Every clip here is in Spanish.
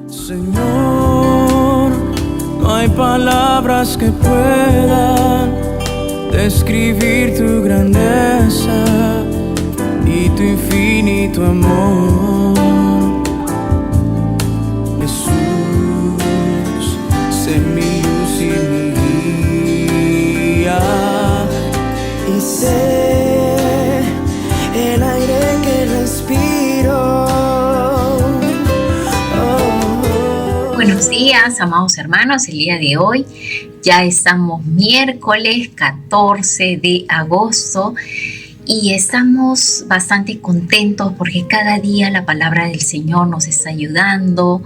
Señor, no hay palabras que puedan describir tu grandeza y tu infinito amor. Jesús, sé mi luz y mi guía, y sé el aire que respiro. Buenos días, amados hermanos. El día de hoy ya estamos miércoles 14 de agosto y estamos bastante contentos porque cada día la palabra del Señor nos está ayudando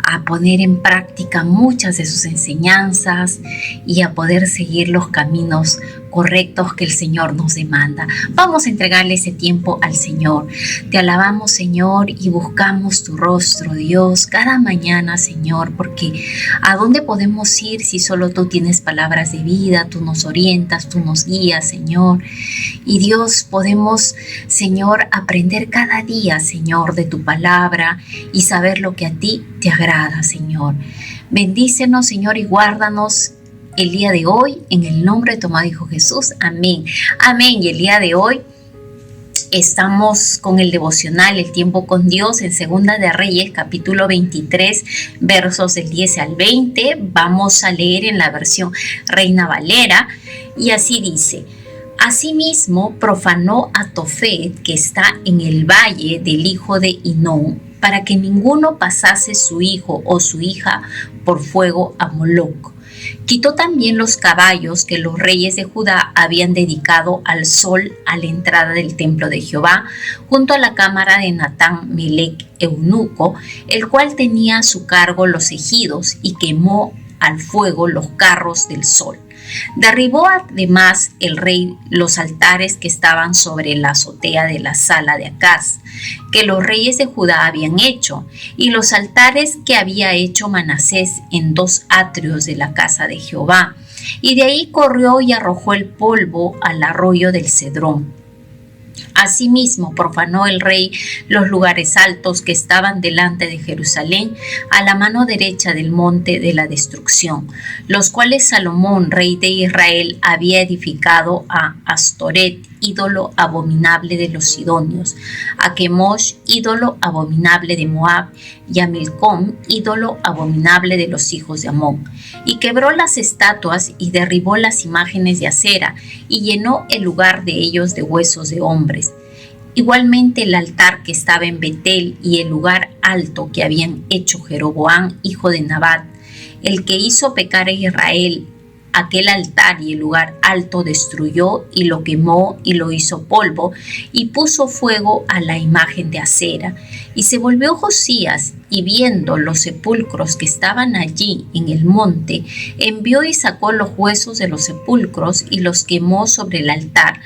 a poner en práctica muchas de sus enseñanzas y a poder seguir los caminos correctos que el Señor nos demanda. Vamos a entregarle ese tiempo al Señor. Te alabamos, Señor, y buscamos tu rostro, Dios, cada mañana, Señor, porque ¿a dónde podemos ir si solo tú tienes palabras de vida? Tú nos orientas, tú nos guías, Señor. Y Dios, podemos, Señor, aprender cada día, Señor, de tu palabra y saber lo que a ti te agrada, Señor. Bendícenos, Señor, y guárdanos el día de hoy, en el nombre de tu amado Hijo Jesús. Amén. Amén. Y el día de hoy estamos con el devocional, el tiempo con Dios, en Segunda de Reyes, capítulo 23, versos del 10 al 20. Vamos a leer en la versión Reina Valera, y así dice: Asimismo, profanó a Tofet, que está en el valle del hijo de Hinón, para que ninguno pasase su hijo o su hija por fuego a Moloc. Quitó también los caballos que los reyes de Judá habían dedicado al sol a la entrada del templo de Jehová, junto a la cámara de Natán Melec eunuco, el cual tenía a su cargo los ejidos, y quemó al fuego los carros del sol. Derribó además el rey los altares que estaban sobre la azotea de la sala de Acaz, que los reyes de Judá habían hecho, y los altares que había hecho Manasés en 2 atrios de la casa de Jehová. Y de ahí corrió y arrojó el polvo al arroyo del Cedrón. Asimismo, profanó el rey los lugares altos que estaban delante de Jerusalén, a la mano derecha del monte de la destrucción, los cuales Salomón, rey de Israel, había edificado a Astoret, ídolo abominable de los sidonios, a Kemosh, ídolo abominable de Moab, y a Milcom, ídolo abominable de los hijos de Amón. Y quebró las estatuas y derribó las imágenes de acera, y llenó el lugar de ellos de huesos de hombres. Igualmente el altar que estaba en Betel y el lugar alto que habían hecho Jeroboam, hijo de Nabat, el que hizo pecar a Israel, aquel altar y el lugar alto destruyó y lo quemó y lo hizo polvo, y puso fuego a la imagen de acera. Y se volvió Josías, y viendo los sepulcros que estaban allí en el monte, envió y sacó los huesos de los sepulcros y los quemó sobre el altar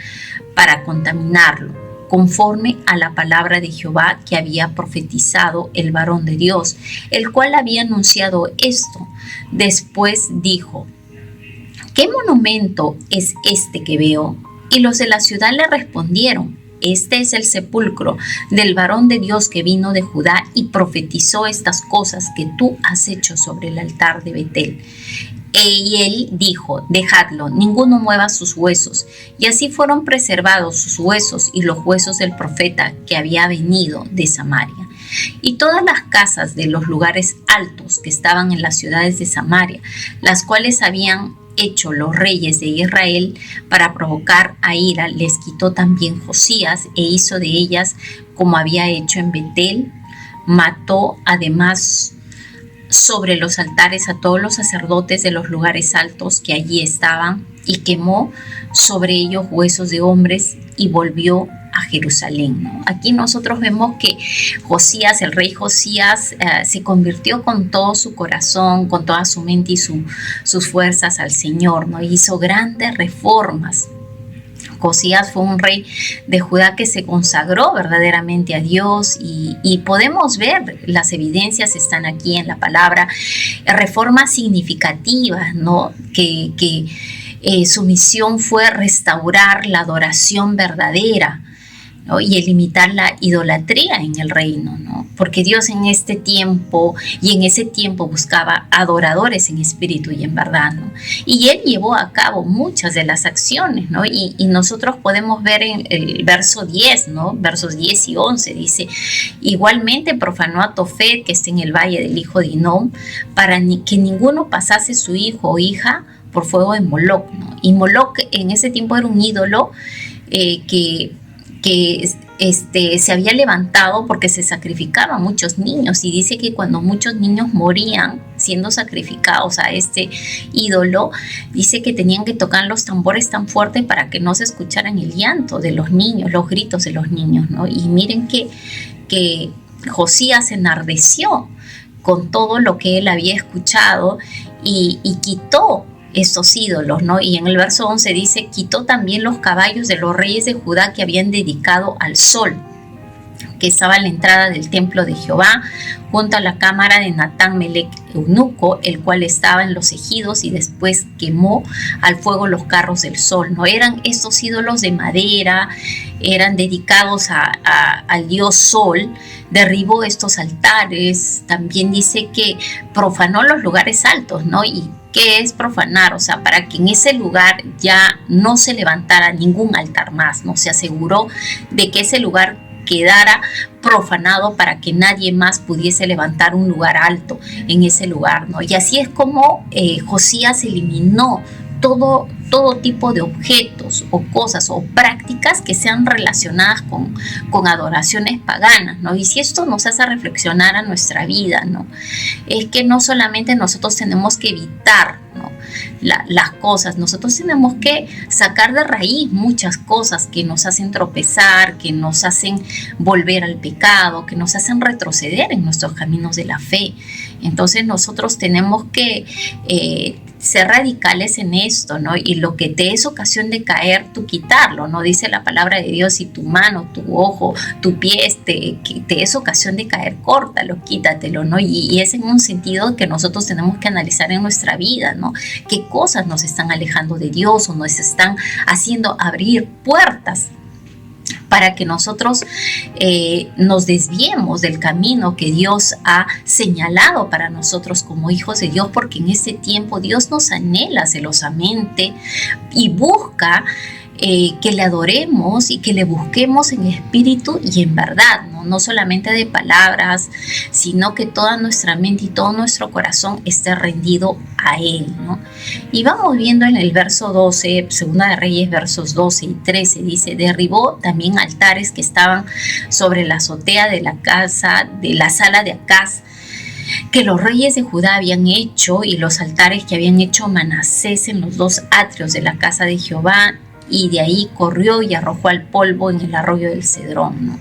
para contaminarlo, conforme a la palabra de Jehová que había profetizado el varón de Dios, el cual había anunciado esto. Después dijo: ¿Qué monumento es este que veo? Y los de la ciudad le respondieron: Este es el sepulcro del varón de Dios que vino de Judá y profetizó estas cosas que tú has hecho sobre el altar de Betel. Y él dijo: Dejadlo, ninguno mueva sus huesos. Y así fueron preservados sus huesos y los huesos del profeta que había venido de Samaria. Y todas las casas de los lugares altos que estaban en las ciudades de Samaria, las cuales habían hecho los reyes de Israel para provocar a ira, les quitó también Josías, e hizo de ellas como había hecho en Betel. Mató además sobre los altares a todos los sacerdotes de los lugares altos que allí estaban, y quemó sobre ellos huesos de hombres, y volvió a Jerusalén, ¿no? Aquí nosotros vemos que Josías, el rey Josías, se convirtió con todo su corazón, con toda su mente y sus fuerzas al Señor, ¿no? Hizo grandes reformas. Josías fue un rey de Judá que se consagró verdaderamente a Dios, y podemos ver, las evidencias están aquí en la palabra, reformas significativas, ¿no? Que su misión fue restaurar la adoración verdadera, ¿no? Y el limitar la idolatría en el reino, ¿no? Porque Dios en este tiempo y en ese tiempo buscaba adoradores en espíritu y en verdad, ¿no? Y Él llevó a cabo muchas de las acciones, ¿no? Y nosotros podemos ver en el verso 10, ¿no? Versos 10 y 11 dice: igualmente profanó a Tofet, que está en el valle del hijo de Hinnom, para que ninguno pasase su hijo o hija por fuego de Moloc, ¿no? Y Moloc en ese tiempo era un ídolo que se había levantado porque se sacrificaban muchos niños, y dice que cuando muchos niños morían siendo sacrificados a este ídolo, dice que tenían que tocar los tambores tan fuerte para que no se escucharan el llanto de los niños, los gritos de los niños, ¿no? Y miren que Josías se enardeció con todo lo que él había escuchado y quitó estos ídolos, ¿no? Y en el verso 11 dice: quitó también los caballos de los reyes de Judá que habían dedicado al sol, que estaba a la entrada del templo de Jehová, junto a la cámara de Natán Melech eunuco, el cual estaba en los ejidos, y después quemó al fuego los carros del sol, ¿no? Eran estos ídolos de madera, eran dedicados al dios sol, derribó estos altares, también dice que profanó los lugares altos, ¿no? Y ¿qué es profanar? O sea, para que en ese lugar ya no se levantara ningún altar más, ¿no? Se aseguró de que ese lugar quedara profanado para que nadie más pudiese levantar un lugar alto en ese lugar, ¿no? Y así es como Josías eliminó todo tipo de objetos o cosas o prácticas que sean relacionadas con adoraciones paganas, ¿no? Y si esto nos hace reflexionar a nuestra vida, ¿no? Es que no solamente nosotros tenemos que evitar, ¿no?, las cosas, nosotros tenemos que sacar de raíz muchas cosas que nos hacen tropezar, que nos hacen volver al pecado, que nos hacen retroceder en nuestros caminos de la fe. Entonces nosotros tenemos que ser radicales en esto, ¿no? Y lo que te es ocasión de caer, tú quitarlo, ¿no? Dice la palabra de Dios: si tu mano, tu ojo, tu pie te es ocasión de caer, córtalo, quítatelo, ¿no? Y es en un sentido que nosotros tenemos que analizar en nuestra vida, ¿no? Qué cosas nos están alejando de Dios o nos están haciendo abrir puertas para que nosotros nos desviemos del camino que Dios ha señalado para nosotros como hijos de Dios, porque en ese tiempo Dios nos anhela celosamente y busca que le adoremos y que le busquemos en espíritu y en verdad, ¿no? No solamente de palabras, sino que toda nuestra mente y todo nuestro corazón esté rendido a Él, ¿no? Y vamos viendo en el verso 12, Segunda de Reyes, versos 12 y 13, dice: derribó también altares que estaban sobre la azotea de la casa, de la sala de Acaz, que los reyes de Judá habían hecho, y los altares que habían hecho Manasés en los dos atrios de la casa de Jehová, y de ahí corrió y arrojó al polvo en el arroyo del Cedrón, ¿no?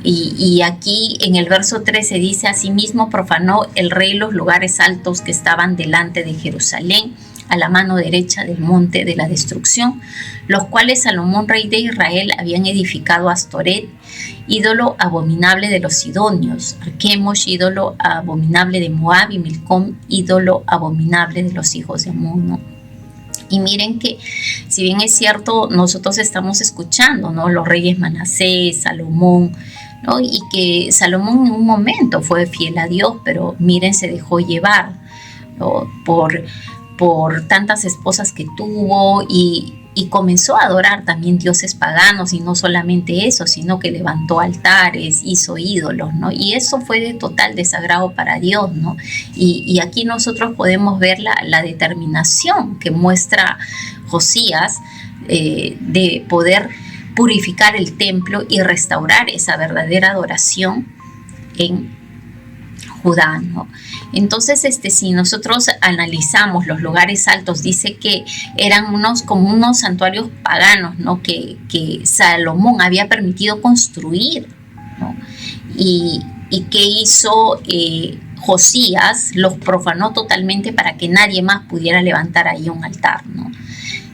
Y aquí en el verso 13 dice: asimismo profanó el rey los lugares altos que estaban delante de Jerusalén, a la mano derecha del monte de la destrucción, los cuales Salomón, rey de Israel, habían edificado a Astoret, ídolo abominable de los sidonios, a Chemosh, ídolo abominable de Moab, y Milcom, ídolo abominable de los hijos de Amón, ¿no? Y miren que, si bien es cierto, nosotros estamos escuchando, ¿no?, los reyes Manasés, Salomón, ¿no?, y que Salomón en un momento fue fiel a Dios, pero miren, se dejó llevar, ¿no?, por tantas esposas que tuvo, y comenzó a adorar también dioses paganos, y no solamente eso, sino que levantó altares, hizo ídolos, ¿no? Y eso fue de total desagrado para Dios, ¿no? Y aquí nosotros podemos ver la determinación que muestra Josías de poder purificar el templo y restaurar esa verdadera adoración en Judá, ¿no? Entonces, si nosotros analizamos los lugares altos, dice que eran como unos santuarios paganos, ¿no?, que Salomón había permitido construir, ¿no? Y que hizo Josías, los profanó totalmente para que nadie más pudiera levantar ahí un altar, ¿no?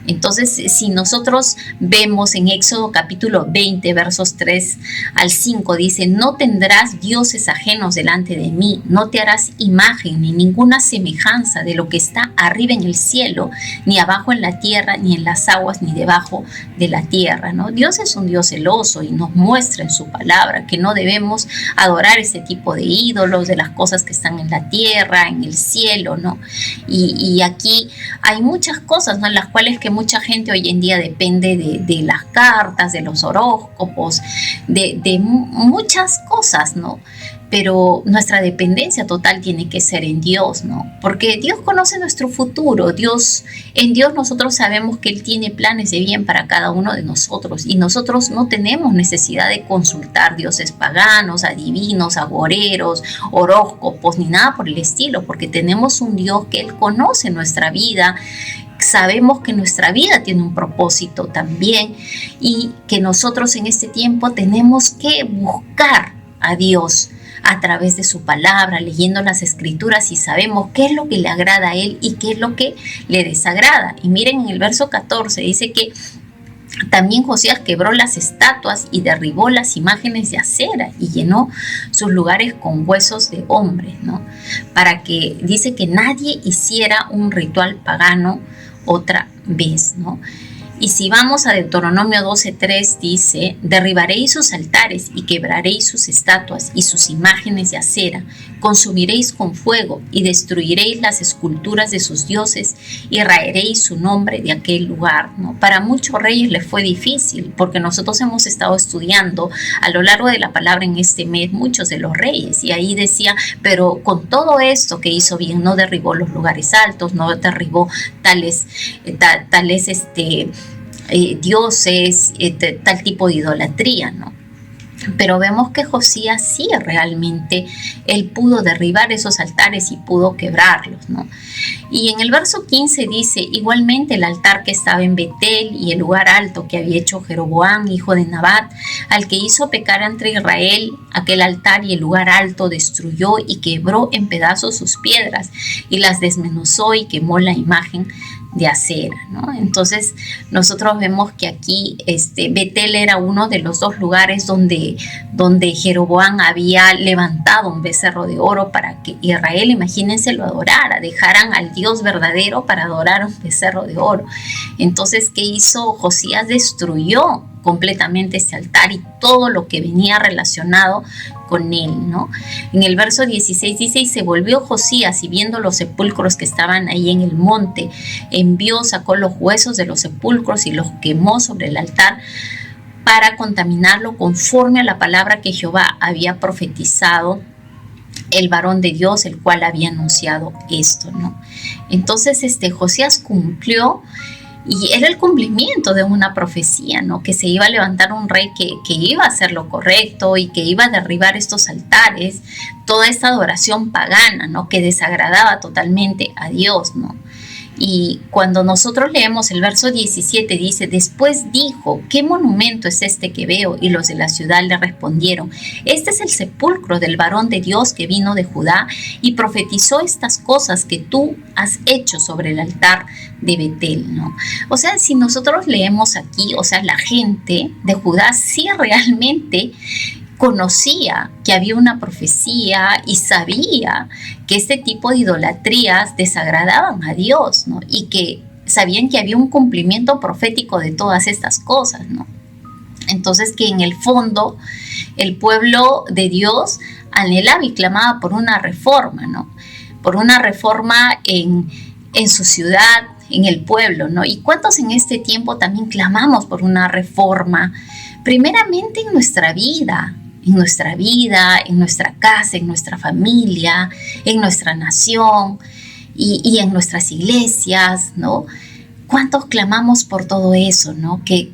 Entonces, si nosotros vemos en Éxodo capítulo 20, versos 3 al 5, dice: no tendrás dioses ajenos delante de mí, no te harás imagen ni ninguna semejanza de lo que está arriba en el cielo, ni abajo en la tierra, ni en las aguas, ni debajo de la tierra, ¿no? Dios es un Dios celoso y nos muestra en su palabra que no debemos adorar ese tipo de ídolos, de las cosas que están en la tierra, en el cielo, ¿no? Y aquí hay muchas cosas, ¿no?, en las cuales que mucha gente hoy en día depende de las cartas, de los horóscopos, de muchas cosas, ¿no? Pero nuestra dependencia total tiene que ser en Dios, ¿no? Porque Dios conoce nuestro futuro. En Dios nosotros sabemos que Él tiene planes de bien para cada uno de nosotros, y nosotros no tenemos necesidad de consultar dioses paganos, adivinos, agoreros, horóscopos, ni nada por el estilo, porque tenemos un Dios que Él conoce nuestra vida. Sabemos que nuestra vida tiene un propósito también, y que nosotros en este tiempo tenemos que buscar a Dios a través de su palabra, leyendo las escrituras, y sabemos qué es lo que le agrada a Él y qué es lo que le desagrada. Y miren, en el verso 14 dice que también Josías quebró las estatuas y derribó las imágenes de acera y llenó sus lugares con huesos de hombres, ¿no? Para que, dice, que nadie hiciera un ritual pagano otra vez, ¿no? Y si vamos a Deuteronomio 12:3, dice: derribaréis sus altares y quebraréis sus estatuas y sus imágenes de acera, consumiréis con fuego y destruiréis las esculturas de sus dioses y raeréis su nombre de aquel lugar, ¿no? Para muchos reyes les fue difícil, porque nosotros hemos estado estudiando a lo largo de la palabra en este mes muchos de los reyes, y ahí decía: pero con todo esto que hizo bien, no derribó los lugares altos, no derribó tales dioses, tal tipo de idolatría, ¿no? Pero vemos que Josías sí, realmente él pudo derribar esos altares y pudo quebrarlos, ¿no? Y en el verso 15 dice: igualmente el altar que estaba en Betel y el lugar alto que había hecho Jeroboam, hijo de Nabat, al que hizo pecar entre Israel, aquel altar y el lugar alto destruyó y quebró en pedazos sus piedras y las desmenuzó y quemó la imagen de acera, ¿no? Entonces nosotros vemos que aquí Betel era uno de los dos lugares donde Jeroboam había levantado un becerro de oro para que Israel, imagínense, lo adorara, dejaran al Dios verdadero para adorar un becerro de oro. Entonces, ¿qué hizo Josías? Destruyó completamente ese altar y todo lo que venía relacionado con él, ¿no? En el verso 16 dice: y se volvió Josías, y viendo los sepulcros que estaban ahí en el monte, sacó los huesos de los sepulcros y los quemó sobre el altar para contaminarlo, conforme a la palabra que Jehová había profetizado el varón de Dios, el cual había anunciado esto, ¿no? Entonces Josías cumplió, y era el cumplimiento de una profecía, ¿no? Que se iba a levantar un rey que iba a hacer lo correcto y que iba a derribar estos altares, toda esta adoración pagana, ¿no? Que desagradaba totalmente a Dios, ¿no? Y cuando nosotros leemos el verso 17, dice: después dijo: ¿qué monumento es este que veo? Y los de la ciudad le respondieron: este es el sepulcro del varón de Dios que vino de Judá y profetizó estas cosas que tú has hecho sobre el altar de Betel, ¿no? O sea, si nosotros leemos aquí, o sea, la gente de Judá sí realmente conocía que había una profecía y sabía que este tipo de idolatrías desagradaban a Dios, ¿no? Y que sabían que había un cumplimiento profético de todas estas cosas, ¿no? Entonces, que en el fondo el pueblo de Dios anhelaba y clamaba por una reforma, ¿no? Por una reforma en su ciudad, en el pueblo, ¿no? Y cuántos en este tiempo también clamamos por una reforma, primeramente en nuestra vida, en nuestra casa, en nuestra familia, en nuestra nación y en nuestras iglesias, ¿no? ¿Cuántos clamamos por todo eso, ¿no? Que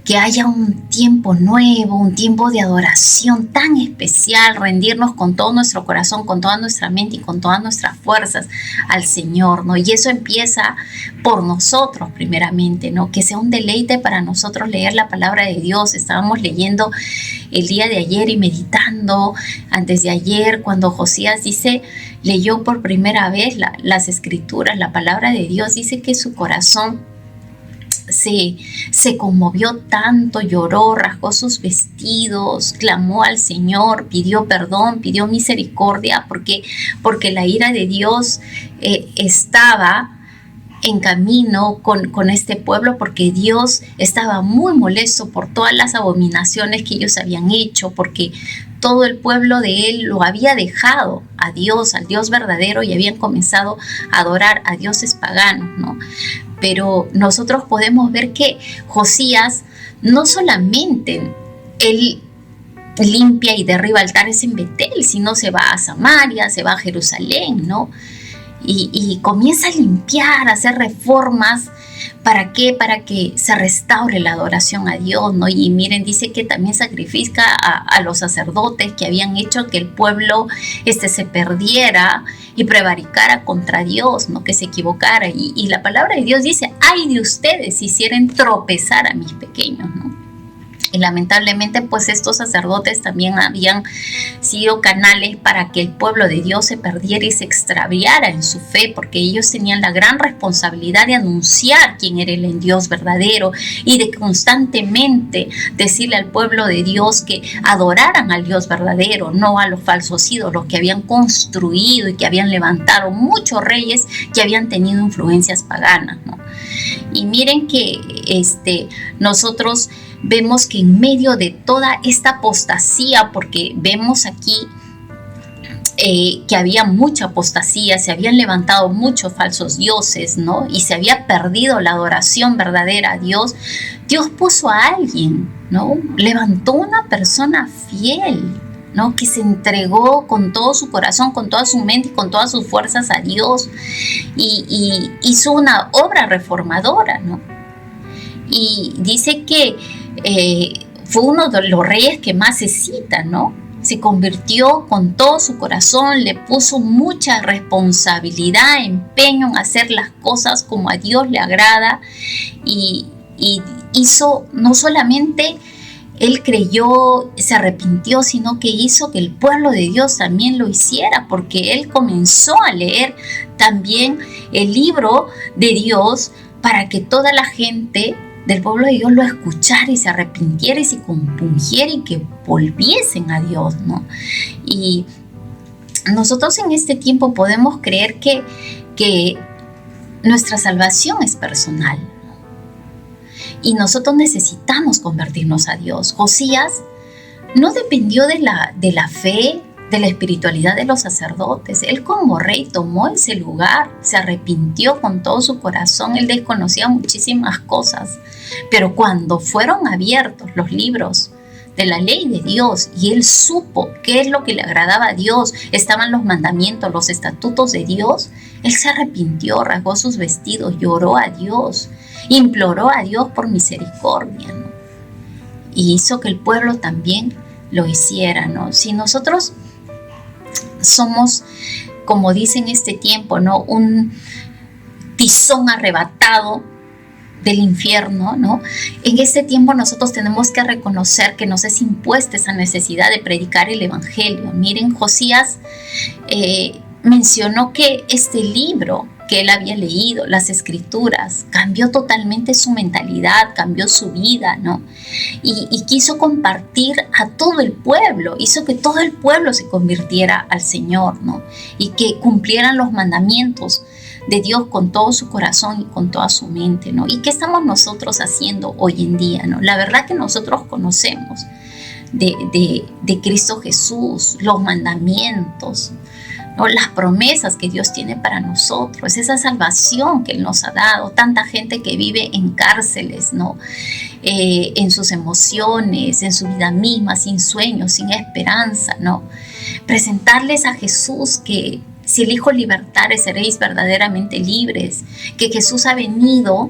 que haya un tiempo nuevo, un tiempo de adoración tan especial, rendirnos con todo nuestro corazón, con toda nuestra mente y con todas nuestras fuerzas al Señor, ¿no? Y eso empieza por nosotros primeramente, ¿no? Que sea un deleite para nosotros leer la palabra de Dios. Estábamos leyendo el día de ayer y meditando antes de ayer cuando Josías leyó por primera vez las escrituras, la palabra de Dios. Dice que su corazón se conmovió tanto, lloró, rasgó sus vestidos, clamó al Señor, pidió perdón, pidió misericordia, porque la ira de Dios estaba en camino con este pueblo, porque Dios estaba muy molesto por todas las abominaciones que ellos habían hecho, porque todo el pueblo de él lo había dejado a Dios, al Dios verdadero, y habían comenzado a adorar a dioses paganos, ¿no? Pero nosotros podemos ver que Josías no solamente él limpia y derriba altares en Betel, sino se va a Samaria, se va a Jerusalén, ¿no? Y comienza a limpiar, a hacer reformas. ¿Para qué? Para que se restaure la adoración a Dios, ¿no? Y miren, dice que también sacrifica a los sacerdotes que habían hecho que el pueblo se perdiera y prevaricara contra Dios, ¿no? Que se equivocara. Y la palabra de Dios dice: ay de ustedes si hicieren tropezar a mis pequeños, ¿no? Y lamentablemente, pues estos sacerdotes también habían sido canales para que el pueblo de Dios se perdiera y se extraviara en su fe, porque ellos tenían la gran responsabilidad de anunciar quién era el Dios verdadero y de constantemente decirle al pueblo de Dios que adoraran al Dios verdadero, no a los falsos ídolos que habían construido y que habían levantado muchos reyes que habían tenido influencias paganas, ¿no? Y miren que nosotros vemos que en medio de toda esta apostasía, porque vemos aquí que había mucha apostasía, se habían levantado muchos falsos dioses, ¿no? Y se había perdido la adoración verdadera a Dios. Dios puso a alguien, ¿no? Levantó una persona fiel, ¿no? Que se entregó con todo su corazón, con toda su mente y con todas sus fuerzas a Dios, y hizo una obra reformadora, ¿no? Y dice que fue uno de los reyes que más se cita, ¿no? Se convirtió con todo su corazón, le puso mucha responsabilidad, empeño en hacer las cosas como a Dios le agrada, y hizo, no solamente él creyó, se arrepintió, sino que hizo que el pueblo de Dios también lo hiciera, porque él comenzó a leer también el libro de Dios para que toda la gente del pueblo de Dios lo escuchara y se arrepintiera y se compungiera y que volviesen a Dios, ¿no? Y nosotros en este tiempo podemos creer que nuestra salvación es personal, ¿no? Y nosotros necesitamos convertirnos a Dios. Josías no dependió de la fe, de la espiritualidad de los sacerdotes. Él como rey tomó ese lugar, se arrepintió con todo su corazón. Él desconocía muchísimas cosas, pero cuando fueron abiertos los libros de la ley de Dios y él supo qué es lo que le agradaba a Dios, estaban los mandamientos, los estatutos de Dios, él se arrepintió, rasgó sus vestidos, lloró a Dios, imploró a Dios por misericordia, ¿no? Y hizo que el pueblo también lo hiciera, ¿no? Si nosotros somos, como dice en este tiempo, ¿no?, un tizón arrebatado del infierno, ¿no? En este tiempo nosotros tenemos que reconocer que nos es impuesta esa necesidad de predicar el evangelio. Miren, Josías mencionó que este libro que él había leído, las escrituras, cambió totalmente su mentalidad, cambió su vida, ¿no? Y quiso compartir a todo el pueblo, hizo que todo el pueblo se convirtiera al Señor, ¿no? Y que cumplieran los mandamientos de Dios con todo su corazón y con toda su mente, ¿no? ¿Y qué estamos nosotros haciendo hoy en día, ¿no? La verdad que nosotros conocemos de Cristo Jesús, los mandamientos, ¿no?, las promesas que Dios tiene para nosotros, esa salvación que Él nos ha dado. Tanta gente que vive en cárceles, ¿no?, en sus emociones, en su vida misma, sin sueños, sin esperanza, ¿no? Presentarles a Jesús, que si el Hijo libertare seréis verdaderamente libres, que Jesús ha venido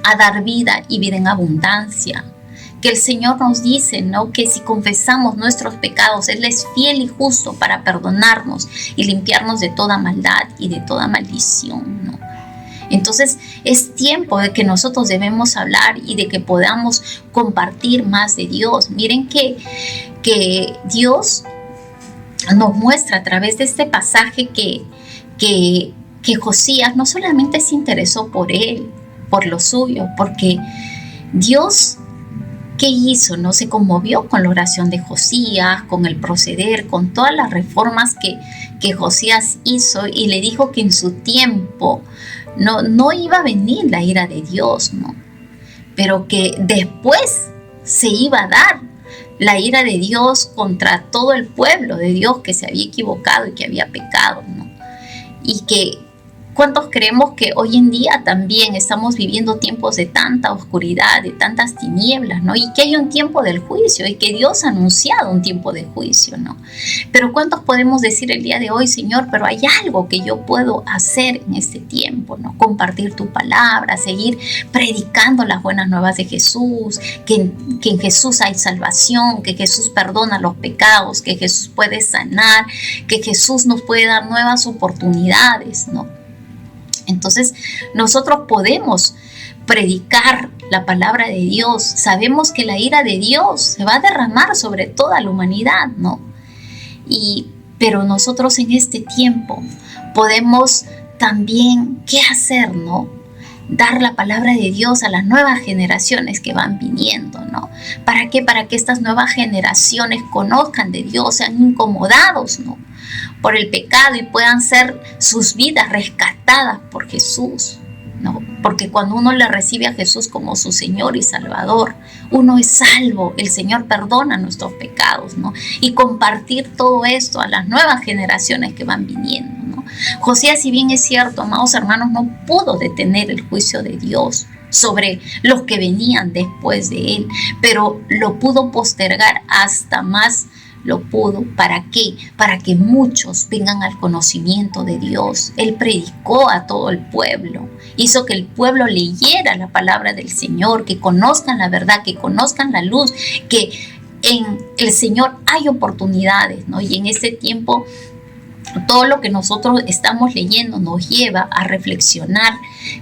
a dar vida y vida en abundancia, que el Señor nos dice, ¿no?, que si confesamos nuestros pecados, Él es fiel y justo para perdonarnos y limpiarnos de toda maldad y de toda maldición, ¿no? Entonces es tiempo de que nosotros debemos hablar y de que podamos compartir más de Dios. Miren que Dios nos muestra a través de este pasaje que Josías no solamente se interesó por él, por lo suyo, porque Dios, ¿qué hizo? No se conmovió con la oración de Josías, con el proceder, con todas las reformas que Josías hizo, y le dijo que en su tiempo no iba a venir la ira de Dios, ¿no? Pero que después se iba a dar la ira de Dios contra todo el pueblo de Dios que se había equivocado y que había pecado, ¿no? Y que ¿cuántos creemos que hoy en día también estamos viviendo tiempos de tanta oscuridad, de tantas tinieblas, ¿no? Y que hay un tiempo del juicio y que Dios ha anunciado un tiempo de juicio, ¿no? Pero ¿cuántos podemos decir el día de hoy, Señor, pero hay algo que yo puedo hacer en este tiempo, ¿no? Compartir tu palabra, seguir predicando las buenas nuevas de Jesús, que en Jesús hay salvación, que Jesús perdona los pecados, que Jesús puede sanar, que Jesús nos puede dar nuevas oportunidades, ¿no? Entonces nosotros podemos predicar la palabra de Dios. Sabemos que la ira de Dios se va a derramar sobre toda la humanidad, ¿no? Pero nosotros en este tiempo podemos también, ¿qué hacer, no? Dar la palabra de Dios a las nuevas generaciones que van viniendo, ¿no? ¿Para qué? Para que estas nuevas generaciones conozcan de Dios, sean incomodados, ¿no?, por el pecado y puedan ser sus vidas rescatadas por Jesús, ¿no? Porque cuando uno le recibe a Jesús como su Señor y Salvador, uno es salvo, el Señor perdona nuestros pecados, ¿no? Y compartir todo esto a las nuevas generaciones que van viniendo, ¿no? Josías, si bien es cierto, amados hermanos, no pudo detener el juicio de Dios sobre los que venían después de él, pero lo pudo postergar hasta más. Lo pudo, ¿para qué? Para que muchos vengan al conocimiento de Dios. Él predicó a todo el pueblo, hizo que el pueblo leyera la palabra del Señor, que conozcan la verdad, que conozcan la luz, que en el Señor hay oportunidades, ¿no? Y en este tiempo todo lo que nosotros estamos leyendo nos lleva a reflexionar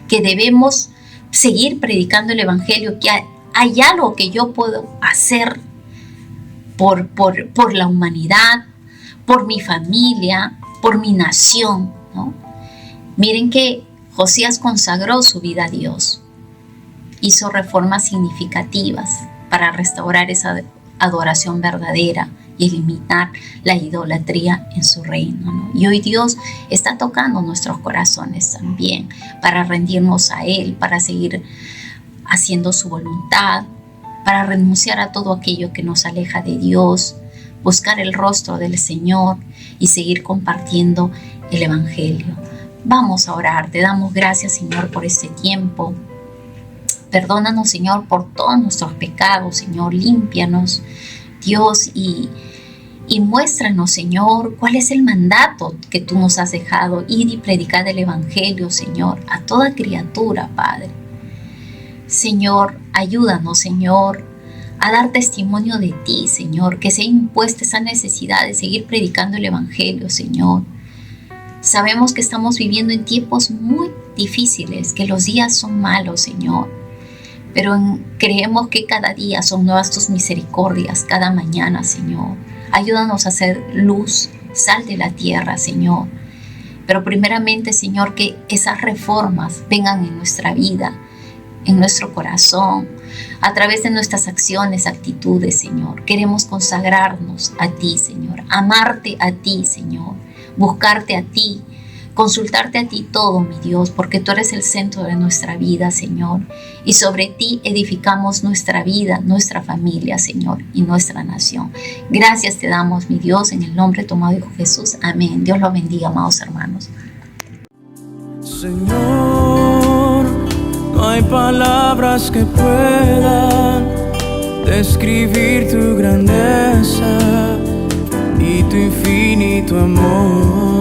que debemos seguir predicando el Evangelio, que hay algo que yo puedo hacer por la humanidad, por mi familia, por mi nación, ¿no? Miren que Josías consagró su vida a Dios, hizo reformas significativas para restaurar esa adoración verdadera y eliminar la idolatría en su reino, ¿no? Y hoy Dios está tocando nuestros corazones también para rendirnos a Él, para seguir haciendo su voluntad, para renunciar a todo aquello que nos aleja de Dios, buscar el rostro del Señor y seguir compartiendo el Evangelio. Vamos a orar. Te damos gracias, Señor, por este tiempo. Perdónanos, Señor, por todos nuestros pecados, Señor. Límpianos, Dios, y muéstranos, Señor, cuál es el mandato que tú nos has dejado, ir y predicar el Evangelio, Señor, a toda criatura, Padre. Señor, ayúdanos, Señor, a dar testimonio de ti, Señor, que sea impuesta esa necesidad de seguir predicando el Evangelio, Señor. Sabemos que estamos viviendo en tiempos muy difíciles, que los días son malos, Señor, pero creemos que cada día son nuevas tus misericordias, cada mañana, Señor. Ayúdanos a hacer luz, sal de la tierra, Señor. Pero primeramente, Señor, que esas reformas vengan en nuestra vida, en nuestro corazón, a través de nuestras acciones, actitudes, Señor. Queremos consagrarnos a ti, Señor, amarte a ti, Señor, buscarte a ti, consultarte a ti todo, mi Dios, porque tú eres el centro de nuestra vida, Señor, y sobre ti edificamos nuestra vida, nuestra familia, Señor, y nuestra nación. Gracias te damos, mi Dios, en el nombre de tu amado Hijo Jesús. Amén. Dios los bendiga, amados hermanos. Señor, no hay palabras que puedan describir tu grandeza y tu infinito amor.